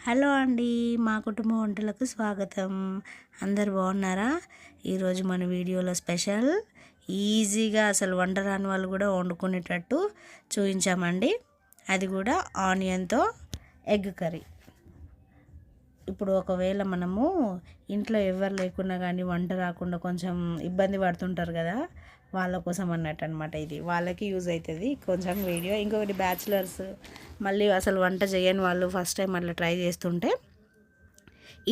Hello అండి, మా కుటుంబ వంటలకు స్వాగతం. అందరు బాగున్నారా? ఈరోజు మన వీడియోలో స్పెషల్ ఈజీగా అసలు వంట రాని వాళ్ళు కూడా వండుకునేటట్టు చూపించామండి. అది కూడా ఆనియన్తో ఎగ్ కర్రీ. ఇప్పుడు ఒకవేళ మనము ఇంట్లో ఎవరు లేకున్నా కానీ వంట రాకుండా కొంచెం ఇబ్బంది పడుతుంటారు కదా, వాళ్ళ కోసం అన్నట్టు అనమాట. ఇది వాళ్ళకి యూజ్ అవుతుంది కొంచెం వీడియో. ఇంకొకటి బ్యాచిలర్స్, మళ్ళీ అసలు వంట చేయని వాళ్ళు ఫస్ట్ టైం అట్లా ట్రై చేస్తుంటే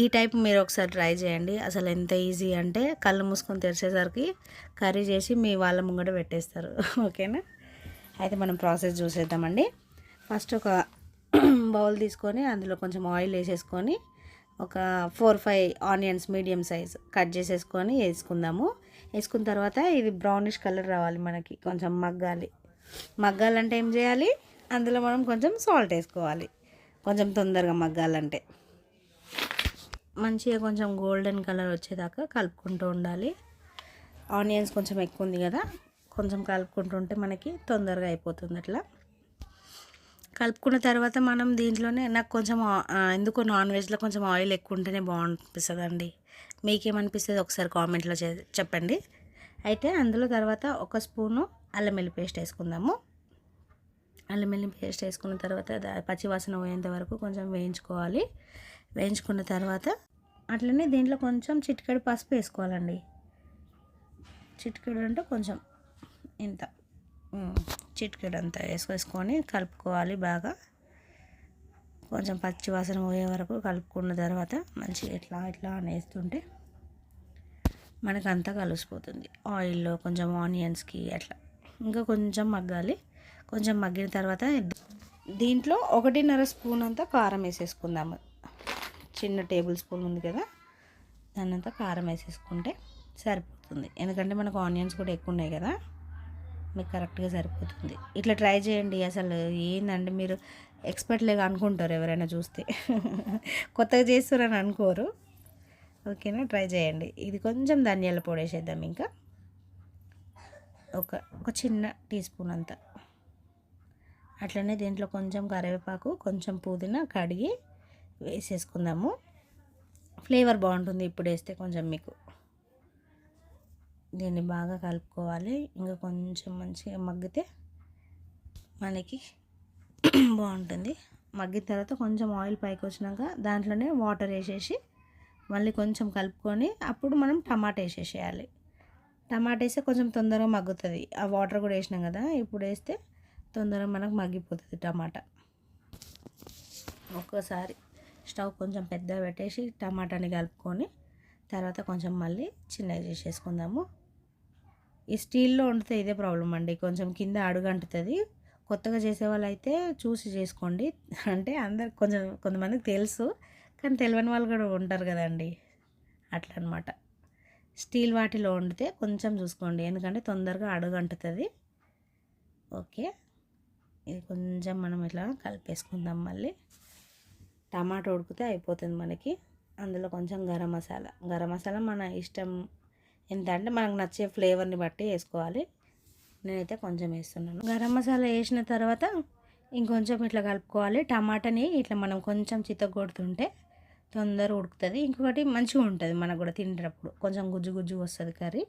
ఈ టైప్ మీరు ఒకసారి ట్రై చేయండి. అసలు ఎంత ఈజీ అంటే కళ్ళు మూసుకొని తెరిచేసరికి కర్రీ చేసి మీ వాళ్ళ ముంగట పెట్టేస్తారు. ఓకేనా? అయితే మనం ప్రాసెస్ చూసేద్దామండి. ఫస్ట్ ఒక బౌల్ తీసుకొని అందులో కొంచెం ఆయిల్ వేసేసుకొని ఒక 4-5 ఆనియన్స్ మీడియం సైజ్ కట్ చేసేసుకొని వేసుకున్న తర్వాత ఇది బ్రౌనిష్ కలర్ రావాలి, మనకి కొంచెం మగ్గాలంటే ఏం చేయాలి, అందులో మనం కొంచెం సాల్ట్ వేసుకోవాలి. కొంచెం తొందరగా మగ్గాలంటే మంచిగా కొంచెం గోల్డెన్ కలర్ వచ్చేదాకా కలుపుకుంటూ ఉండాలి. ఆనియన్స్ కొంచెం ఎక్కువ ఉంది కదా, కొంచెం కలుపుకుంటూ ఉంటే మనకి తొందరగా అయిపోతుంది. అట్లా కలుపుకున్న తర్వాత మనం దీంట్లోనే, నాకు కొంచెం ఎందుకో నాన్ వెజ్లో కొంచెం ఆయిల్ ఎక్కువ ఉంటేనే బాగుంటుంది అండి. మీకేమనిపిస్తుంది ఒకసారి కామెంట్లో చెప్పండి. అయితే అందులో తర్వాత ఒక స్పూను అల్లం వెల్లుల్లి పేస్ట్ వేసుకుందాము. అల్లం వెల్లుల్లి పేస్ట్ వేసుకున్న తర్వాత పచ్చివాసన పోయేంత వరకు కొంచెం వేయించుకోవాలి. వేయించుకున్న తర్వాత అట్లనే దీంట్లో కొంచెం చిటికెడు పసుపు వేసుకోవాలండి. చిటికెడు అంటే కొంచెం ఇంత చిటికెడు అంతా వేసుకొని కలుపుకోవాలి బాగా. కొంచెం పచ్చి వాసన పోయే వరకు కలుపుకున్న తర్వాత మంచిగా ఇట్లా వేస్తుంటే మనకు అంతా కలిసిపోతుంది ఆయిల్లో. కొంచెం ఆనియన్స్కి అట్లా ఇంకా కొంచెం మగ్గాలి. కొంచెం మగ్గిన తర్వాత దీంట్లో 1.5 స్పూన్ అంతా కారం వేసేసుకుందాము. చిన్న టేబుల్ స్పూన్ ఉంది కదా, దాన్నంతా కారం వేసేసుకుంటే సరిపోతుంది. ఎందుకంటే మనకు ఆనియన్స్ కూడా ఎక్కువ ఉన్నాయి కదా, మీకు కరెక్ట్గా సరిపోతుంది. ఇట్లా ట్రై చేయండి. అసలు ఏందంటే మీరు ఎక్స్పర్ట్ లేక అనుకుంటారు ఎవరైనా చూస్తే, కొత్తగా చేస్తారని అనుకోరు. ఓకేనా? ట్రై చేయండి. ఇది కొంచెం ధనియాల పొడి వేసేద్దాం. ఇంకా ఒక చిన్న టీ స్పూన్ అంతా. అట్లనే దీంట్లో కొంచెం కరివేపాకు, కొంచెం పుదీనా కడిగి వేసేసుకుందాము. ఫ్లేవర్ బాగుంటుంది ఇప్పుడు వేస్తే కొంచెం మీకు. దీన్ని బాగా కలుపుకోవాలి. ఇంకా కొంచెం మంచిగా మగ్గితే మనకి బాగుంటుంది. మగ్గిన తర్వాత కొంచెం ఆయిల్ పైకి వచ్చినాక దాంట్లోనే వాటర్ వేసేసి మళ్ళీ కొంచెం కలుపుకొని అప్పుడు మనం టమాటా వేసేసేయాలి. టమాటా వేస్తే కొంచెం తొందరగా మగ్గుతుంది. ఆ వాటర్ కూడా వేసినాం కదా, ఇప్పుడు వేస్తే తొందరగా మనకు మగ్గిపోతుంది టమాటా. ఒక్కసారి స్టవ్ కొంచెం పెద్దగా పెట్టేసి టమాటాని కలుపుకొని తర్వాత కొంచెం మళ్ళీ చిన్నగా చేసేసుకుందాము. ఈ స్టీల్లో వండితే ఇదే ప్రాబ్లం అండి, కొంచెం కింద అడుగంటుతుంది. కొత్తగా చేసే వాళ్ళు అయితే చూసి చేసుకోండి. అంటే కొంతమందికి తెలుసు, కానీ తెలియని వాళ్ళు కూడా ఉంటారు కదండి, అట్లా అనమాట. స్టీల్ వాటిలో వండితే కొంచెం చూసుకోండి, ఎందుకంటే తొందరగా అడుగంటుతుంది. ఓకే, ఇది కొంచెం మనం ఇట్లా కలిపేసుకుందాం. మళ్ళీ టమాటా ఉడికితే అయిపోతుంది మనకి. అందులో కొంచెం గరం మసాలా మన ఇష్టం ఎంత అంటే మనకు నచ్చే ఫ్లేవర్ని బట్టి వేసుకోవాలి. నేనైతే కొంచెం వేస్తున్నాను. గరం మసాలా వేసిన తర్వాత ఇంకొంచెం ఇట్లా కలుపుకోవాలి. టమాటాని ఇట్లా మనం కొంచెం చితగొడుతుంటే తొందరగా ఉడుకుతుంది. ఇంకొకటి మంచిగా ఉంటుంది మనకు కూడా తినేటప్పుడు, కొంచెం గుజ్జు వస్తుంది కర్రీ.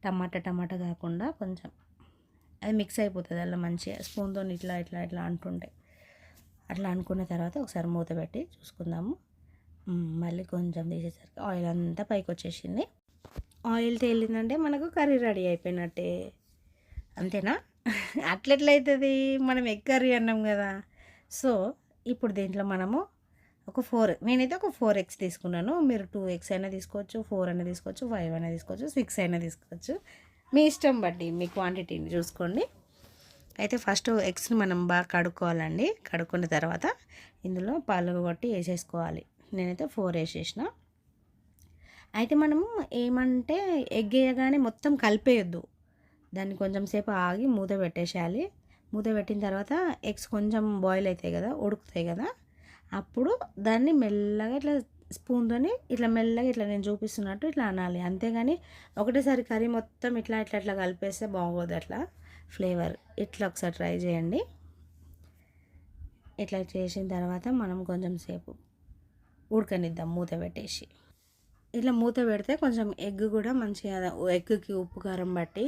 టమాటా కాకుండా కొంచెం అది మిక్స్ అయిపోతుంది అలా మంచిగా స్పూన్తో ఇట్లా అంటుంటే. అట్లా అనుకున్న తర్వాత ఒకసారి మూత పెట్టి చూసుకుందాము. మళ్ళీ కొంచెం తీసేసరికి ఆయిల్ అంతా పైకి వచ్చేసింది. ఆయిల్ తేలిందంటే మనకు కర్రీ రెడీ అయిపోయినట్టే. అంతేనా? అట్లెట్లయితుంది, మనం ఎగ్ కర్రీ అన్నాం కదా. సో ఇప్పుడు దీంట్లో మనము నేనైతే ఒక 4 ఎగ్స్ తీసుకున్నాను. మీరు 2 ఎగ్స్ అయినా తీసుకోవచ్చు, 4 అయినా తీసుకోవచ్చు, 5 అయినా తీసుకోవచ్చు, 6 అయినా తీసుకోవచ్చు. మీ ఇష్టం బట్టి మీ క్వాంటిటీని చూసుకోండి. అయితే ఫస్ట్ ఎగ్స్ని మనం బాగా కడుక్కోవాలండి. కడుక్కున్న తర్వాత ఇందులో పలుగొట్టి వేసేసుకోవాలి. నేనైతే 4 వేసేసిన. అయితే మనము ఏమంటే ఎగ్ వేయగానే మొత్తం కలిపేయొద్దు, దాన్ని కొంచెం సేపు ఆగి మూత పెట్టేసేయాలి. మూత పెట్టిన తర్వాత ఎగ్స్ కొంచెం బాయిల్ అవుతాయి కదా, ఉడుకుతాయి కదా, అప్పుడు దాన్ని మెల్లగా ఇట్లా స్పూన్తోని ఇట్లా మెల్లగా ఇట్లా నేను చూపిస్తున్నట్టు ఇట్లా అనాలి. అంతేగాని ఒకటేసారి కర్రీ మొత్తం ఇట్లా కలిపేస్తే బాగోదు అట్లా ఫ్లేవర్. ఇట్లా ఒకసారి ట్రై చేయండి. ఇట్లా చేసిన తర్వాత మనం కొంచెం సేపు ఉడకనిద్దాం మూత పెట్టేసి. ఇట్లా మూత పెడితే కొంచెం ఎగ్ కూడా మంచిగా ఎగ్కి ఉప్పు కారం బట్టి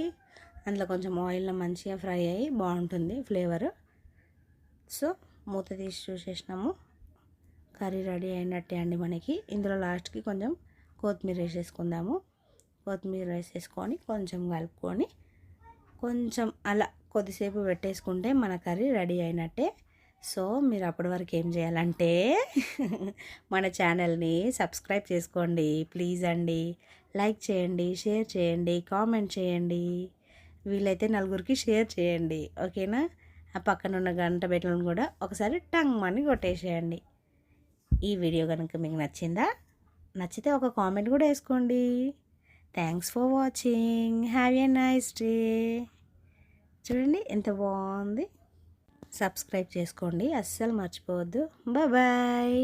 అందులో కొంచెం ఆయిల్లో మంచిగా ఫ్రై అయ్యి బాగుంటుంది ఫ్లేవర్. సో మూత తీసి చూసేసినాము, కర్రీ రెడీ అయినట్టే అండి మనకి. ఇందులో లాస్ట్కి కొంచెం కొత్తిమీర వేసేసుకుందాము. కొత్తిమీర వేసేసుకొని కొంచెం కలుపుకొని కొంచెం అలా కొద్దిసేపు పెట్టేసుకుంటే మన కర్రీ రెడీ అయినట్టే. సో మీరు అప్పటి వరకు ఏం చేయాలంటే మన ఛానల్ని సబ్స్క్రైబ్ చేసుకోండి ప్లీజ్ అండి. లైక్ చేయండి, షేర్ చేయండి, కామెంట్ చేయండి, వీలైతే నలుగురికి షేర్ చేయండి. ఓకేనా? ఆ పక్కన ఉన్న గంట బెల్లను కూడా ఒకసారి టంగ్ అని కొట్టేసేయండి. ఈ వీడియో కనుక మీకు నచ్చితే ఒక కామెంట్ కూడా వేసుకోండి. Thanks for watching. Have a nice day. చూడండి ఎంత బాగుంది. సబ్స్క్రైబ్ చేసుకోండి, అస్సలు మర్చిపోవద్దు. బాయ్.